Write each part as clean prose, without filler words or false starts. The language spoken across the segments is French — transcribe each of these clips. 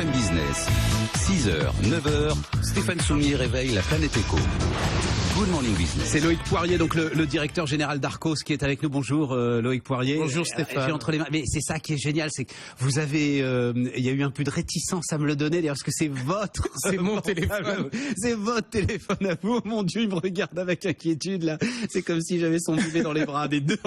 BFM Business. 6h, 9h, Stéphane Soumier réveille la planète éco. Good Morning Business. C'est Loïc Poirier, donc le directeur général d'Arcos qui est avec nous. Bonjour Loïc Poirier. Bonjour Stéphane. Entre les mains. Mais c'est ça qui est génial, c'est que vous avez, il y a eu un peu de réticence à me le donner, d'ailleurs, parce que c'est votre, c'est mon téléphone. C'est votre téléphone à vous. Mon Dieu, il me regarde avec inquiétude là. C'est comme si j'avais son bébé dans les bras des deux.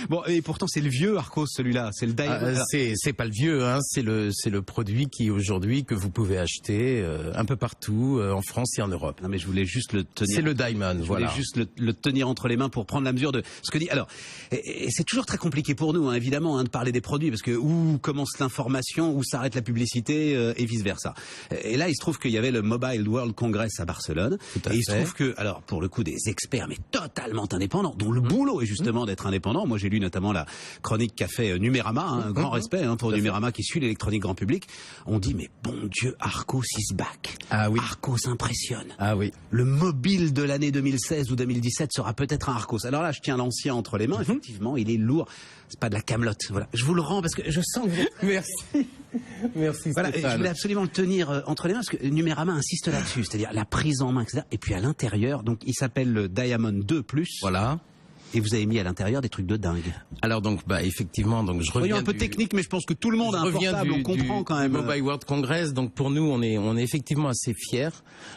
Bon, et pourtant c'est le vieux Arcos celui-là, c'est le Diamond. C'est pas le vieux, hein. C'est le produit qui aujourd'hui que vous pouvez acheter un peu partout en France et en Europe. Non mais je voulais juste le tenir. C'est le Diamond. Je voulais juste le tenir entre les mains pour prendre la mesure de ce que dit. Alors, et c'est toujours très compliqué pour nous, hein, évidemment, hein, de parler des produits, parce que où commence l'information, où s'arrête la publicité, et vice versa. Et là, il se trouve qu'il y avait le Mobile World Congress à Barcelone, et il se trouve que, alors, pour le coup, des experts, mais totalement indépendants, dont le boulot est justement d'être indépendant. Moi, j'ai lu notamment la chronique qu'a fait Numérama, hein, un grand respect hein, pour Numérama qui suit l'électronique grand public. On dit, mais bon Dieu, Arcos is back. Ah oui. Arcos impressionne. Ah oui. Le mobile de l'année 2016 ou 2017 sera peut-être un Arcos. Alors là, je tiens l'ancien entre les mains. Effectivement, il est lourd. C'est pas de la camelote. Voilà. Je vous le rends parce que je sens que vous... Merci. Merci voilà, Stéphane. je voulais absolument le tenir entre les mains parce que Numérama insiste là-dessus, c'est-à-dire la prise en main, etc. Et puis à l'intérieur, donc il s'appelle le Diamond 2+. Voilà. Et vous avez mis à l'intérieur des trucs de dingue. Alors donc effectivement donc je reviens voyons un peu technique, mais je pense que tout le monde a un portable, on comprend quand même. Mobile World Congress. Donc pour nous on est effectivement assez fiers.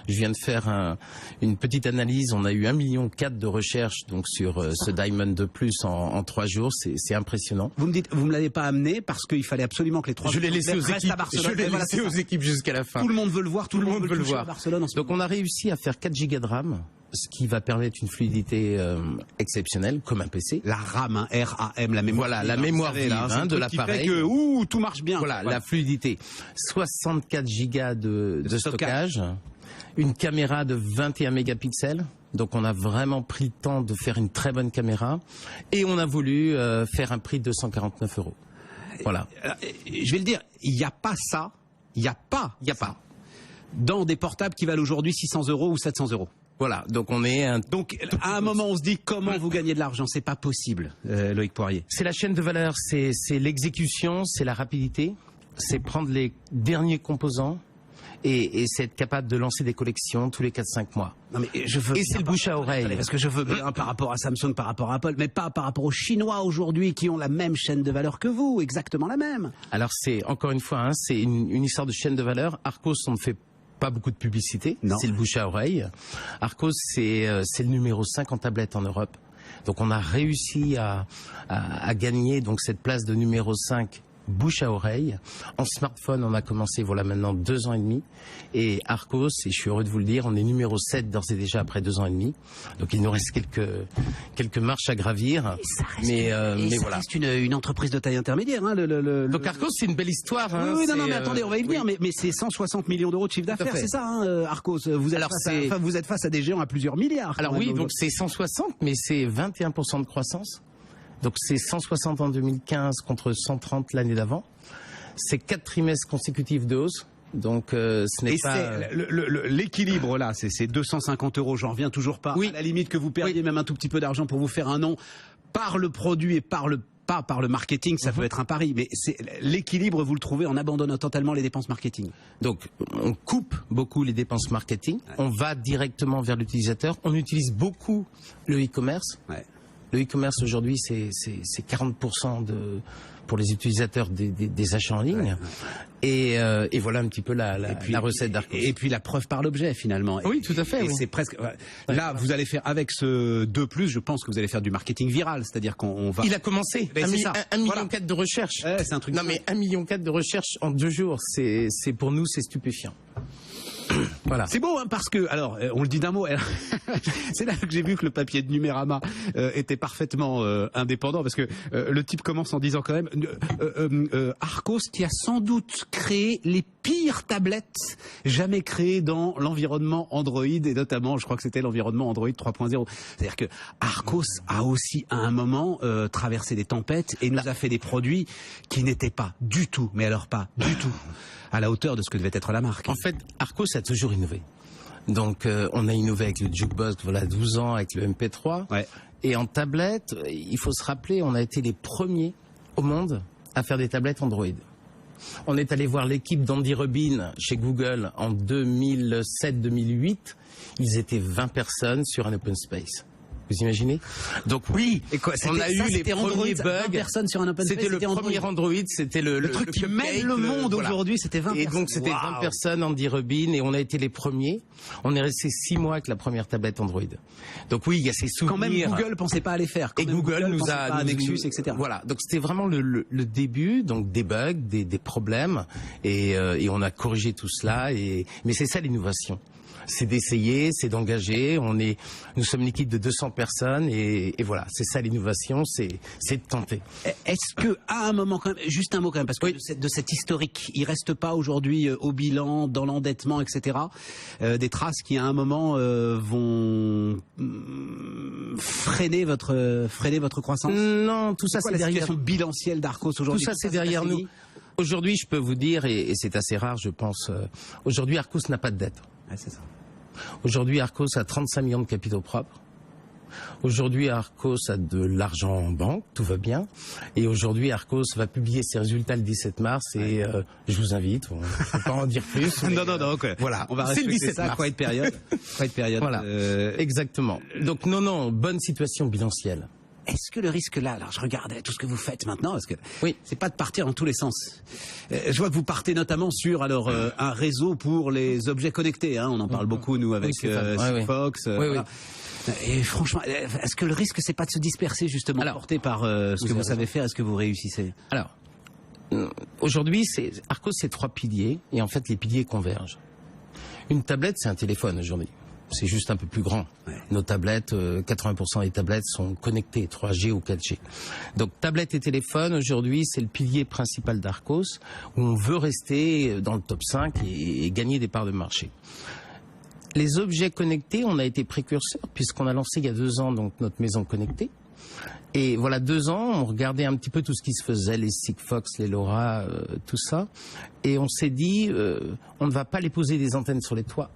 Je viens de faire une petite analyse. On a eu 1,4 million de recherches donc sur ce Diamond 2+ en 3 jours. C'est impressionnant. Vous me dites, vous me l'avez pas amené parce qu'il fallait absolument que les 3. Je l'ai laissé aux équipes. Je l'ai laissé aux équipes jusqu'à la fin. Tout le monde veut le voir. Tout le monde veut le voir. À Barcelone, donc on a réussi à faire 4 gigas de RAM, ce qui va permettre une fluidité exceptionnelle, comme un PC. La RAM, hein, RAM, la mémoire. Voilà, la mémoire vive de l'appareil. Tout marche bien. Voilà, la fluidité. 64 gigas de stockage. Une caméra de 21 mégapixels. Donc on a vraiment pris le temps de faire une très bonne caméra. Et on a voulu faire un prix de 249 €. Voilà. Je vais le dire, il n'y a pas ça. Il n'y a pas. Dans des portables qui valent aujourd'hui 600 € ou 700 €. Voilà, donc on est donc à un moment on se dit comment vous gagnez de l'argent, c'est pas possible, Loïc Poirier. C'est la chaîne de valeur, c'est l'exécution, c'est la rapidité, c'est prendre les derniers composants et c'est être capable de lancer des collections tous les 4-5 mois. Non mais je veux et c'est le bouche à oreille. Parce que je veux bien par rapport à Samsung, par rapport à Apple, mais pas par rapport aux Chinois aujourd'hui qui ont la même chaîne de valeur que vous, exactement la même. Alors c'est encore une fois, hein, c'est une histoire de chaîne de valeur. Arcos, on ne fait pas beaucoup de publicité, c'est le bouche à oreille. Arcos, c'est le numéro 5 en tablette en Europe. Donc on a réussi à gagner donc cette place de numéro 5 bouche à oreille. En smartphone, on a commencé voilà maintenant 2 ans et demi. Et Arcos, et je suis heureux de vous le dire, on est numéro 7 d'ores et déjà après 2 ans et demi. Donc il nous reste quelques marches à gravir. Mais voilà. C'est une entreprise de taille intermédiaire. Hein, donc Arcos, c'est une belle histoire. Hein, oui, non, mais attendez, on va y venir. Oui. Mais c'est 160 millions € de chiffre d'affaires, c'est ça, hein, Arcos. Vous êtes face à des géants à plusieurs milliards. Alors oui, donc c'est 160, mais c'est 21% de croissance. Donc c'est 160 en 2015 contre 130 l'année d'avant. C'est 4 trimestres consécutifs de hausse. Donc ce n'est pas... l'équilibre là, c'est 250 €, j'en reviens toujours pas. Oui. À la limite que vous perdiez même un tout petit peu d'argent pour vous faire un nom par le produit et pas par le marketing, ça peut être un pari. Mais l'équilibre, vous le trouvez en abandonnant totalement les dépenses marketing. Donc on coupe beaucoup les dépenses marketing, on va directement vers l'utilisateur, on utilise beaucoup le e-commerce. Ouais. Le e-commerce aujourd'hui, c'est 40% pour les utilisateurs des achats en ligne. Et voilà un petit peu la recette d'Arcos. Et puis la preuve par l'objet finalement. Oui, tout à fait. Et c'est presque. Là, vous allez faire avec ce 2+, je pense que vous allez faire du marketing viral, c'est-à-dire qu'on va. Il a commencé. 1,4 million de recherches. C'est un truc. Non mais 1,4 million de recherches en 2 jours, c'est pour nous c'est stupéfiant. Voilà. C'est beau, hein, parce que, alors, on le dit d'un mot, c'est là que j'ai vu que le papier de Numérama était parfaitement indépendant, parce que le type commence en disant quand même, Arcos qui a sans doute créé les pires tablettes jamais créées dans l'environnement Android, et notamment, je crois que c'était l'environnement Android 3.0. C'est-à-dire que Arcos a aussi, à un moment, traversé des tempêtes et nous a fait des produits qui n'étaient pas du tout, mais alors pas du tout, à la hauteur de ce que devait être la marque. En fait, Arcos a toujours innové. Donc, on a innové avec le Jukebox, voilà, 12 ans, avec le MP3. Ouais. Et en tablette, il faut se rappeler, on a été les premiers au monde à faire des tablettes Android. On est allé voir l'équipe d'Andy Rubin chez Google en 2007-2008. Ils étaient 20 personnes sur un open space. Vous imaginez? Donc oui, on a eu les premiers bugs. Personnes sur un open space. C'était le premier Android, c'était le truc qui mène le monde aujourd'hui, c'était 20 personnes. Et donc c'était 20 personnes, Andy Rubin, et on a été les premiers. On est resté 6 mois avec la première tablette Android. Donc oui, il y a ces souvenirs. Quand même Google pensait pas à les faire. Et Google nous a Nexus, etc. Voilà, donc c'était vraiment le début, donc des bugs, des problèmes, et on a corrigé tout cela. Mais c'est ça l'innovation. C'est d'essayer, c'est d'engager. Nous sommes une équipe de 200 personnes et voilà, c'est ça l'innovation, c'est de tenter. Est-ce que à un moment quand même, juste un mot quand même, parce que de cet historique, il reste pas aujourd'hui au bilan, dans l'endettement, etc. Des traces qui à un moment vont freiner votre croissance? Non, tout ça c'est derrière. La situation bilancielle d'Arcos aujourd'hui. Tout ça c'est derrière nous. Aujourd'hui, je peux vous dire, et c'est assez rare, je pense. Aujourd'hui, Arcos n'a pas de dette. Ouais, c'est ça. Aujourd'hui, Arcos a 35 millions de capitaux propres. Aujourd'hui, Arcos a de l'argent en banque, tout va bien. Et aujourd'hui, Arcos va publier ses résultats le 17 mars et je vous invite, on ne peut pas en dire plus. Non, okay. Voilà, on va respecter ça, quiet période. Voilà, exactement. Donc non, bonne situation bilancielle. Est-ce que le risque là, alors je regardais tout ce que vous faites maintenant, parce que c'est pas de partir dans tous les sens. Je vois que vous partez notamment sur un réseau pour les objets connectés. Hein, on en parle beaucoup nous avec Sigfox. Voilà. Et franchement, est-ce que le risque c'est pas de se disperser justement, porté par ce que vous savez faire, est-ce que vous réussissez? Alors, aujourd'hui, Arcos c'est 3 piliers et en fait les piliers convergent. Une tablette, c'est un téléphone aujourd'hui. C'est juste un peu plus grand. Ouais. Nos tablettes, 80% des tablettes sont connectées, 3G ou 4G. Donc tablette et téléphone, aujourd'hui, c'est le pilier principal d'Arcos, où on veut rester dans le top 5 et gagner des parts de marché. Les objets connectés, on a été précurseurs, puisqu'on a lancé il y a 2 ans donc notre maison connectée. Et voilà, 2 ans, on regardait un petit peu tout ce qui se faisait, les Sigfox, les LoRa, tout ça. Et on s'est dit, on ne va pas les poser des antennes sur les toits.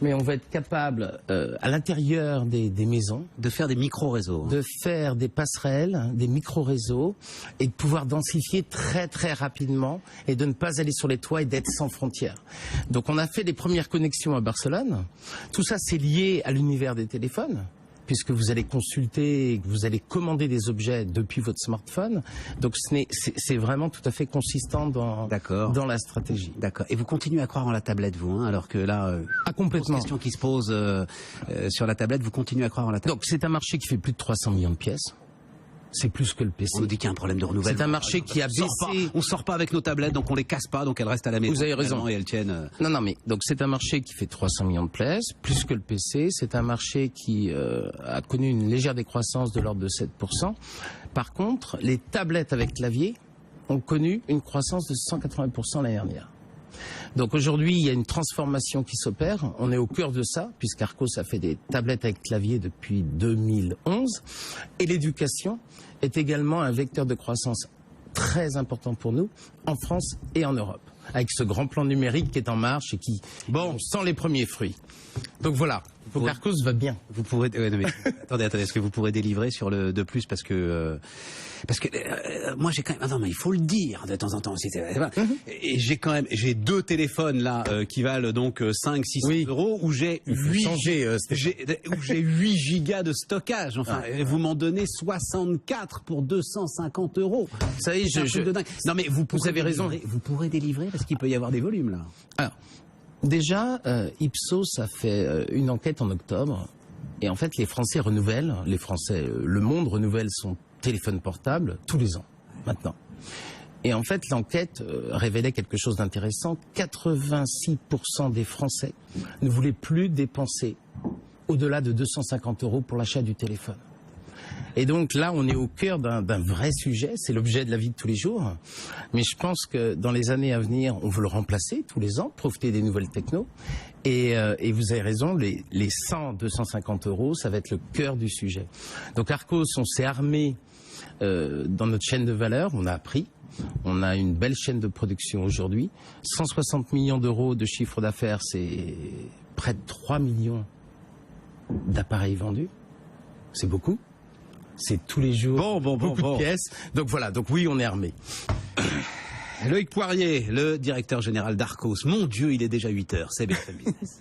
Mais on va être capable, à l'intérieur des maisons, de faire des micro-réseaux, de faire des passerelles, des micro-réseaux, et de pouvoir densifier très très rapidement, et de ne pas aller sur les toits et d'être sans frontières. Donc on a fait les premières connexions à Barcelone. Tout ça, c'est lié à l'univers des téléphones, puisque vous allez consulter, vous allez commander des objets depuis votre smartphone. Donc c'est vraiment tout à fait consistant dans la stratégie. D'accord. Et vous continuez à croire en la tablette, vous, hein, alors que là, complètement. Question qui se pose sur la tablette, vous continuez à croire en la tablette. Donc c'est un marché qui fait plus de 300 millions de pièces. C'est plus que le PC. On nous dit qu'il y a un problème de renouvellement. C'est un marché qui a baissé. On sort pas avec nos tablettes, donc on les casse pas, donc elles restent à la maison. Vous avez raison. Et elles tiennent. Non, mais donc c'est un marché qui fait 300 millions de places, plus que le PC. C'est un marché qui a connu une légère décroissance de l'ordre de 7%. Par contre, les tablettes avec clavier ont connu une croissance de 180% l'année dernière. Donc aujourd'hui, il y a une transformation qui s'opère. On est au cœur de ça, puisqu'Arcos a fait des tablettes avec clavier depuis 2011. Et l'éducation est également un vecteur de croissance très important pour nous, en France et en Europe, avec ce grand plan numérique qui est en marche et qui sent les premiers fruits. Donc voilà. Donc Arcos va bien. Vous pourrez attendez, est-ce que vous pourrez délivrer sur le de plus parce que moi j'ai quand même mais il faut le dire de temps en temps aussi. Et j'ai 2 téléphones là qui valent donc 500-600 euros où j'ai 8 gigas de stockage. Enfin, vous m'en donnez 64 pour 250 euros. Ça y est, de dingue. Non mais vous avez raison. Vous pourrez délivrer parce qu'il peut y avoir des volumes là. Alors, déjà, Ipsos a fait une enquête en octobre, et en fait, les Français renouvellent, le monde renouvelle son téléphone portable tous les ans, maintenant. Et en fait, l'enquête révélait quelque chose d'intéressant. 86% des Français ne voulaient plus dépenser au-delà de 250 euros pour l'achat du téléphone. Et donc là, on est au cœur d'un vrai sujet, c'est l'objet de la vie de tous les jours. Mais je pense que dans les années à venir, on veut le remplacer tous les ans, profiter des nouvelles technos. Et vous avez raison, les 100-250 euros, ça va être le cœur du sujet. Donc Arcos, on s'est armé dans notre chaîne de valeur, on a appris. On a une belle chaîne de production aujourd'hui. 160 millions d'euros de chiffre d'affaires, c'est près de 3 millions d'appareils vendus. C'est beaucoup. C'est tous les jours beaucoup de pièces. Donc voilà, donc oui, on est armé. Loïc Poirier, le directeur général d'Arcos. Mon Dieu, il est déjà 8 heures. C'est BFM Business.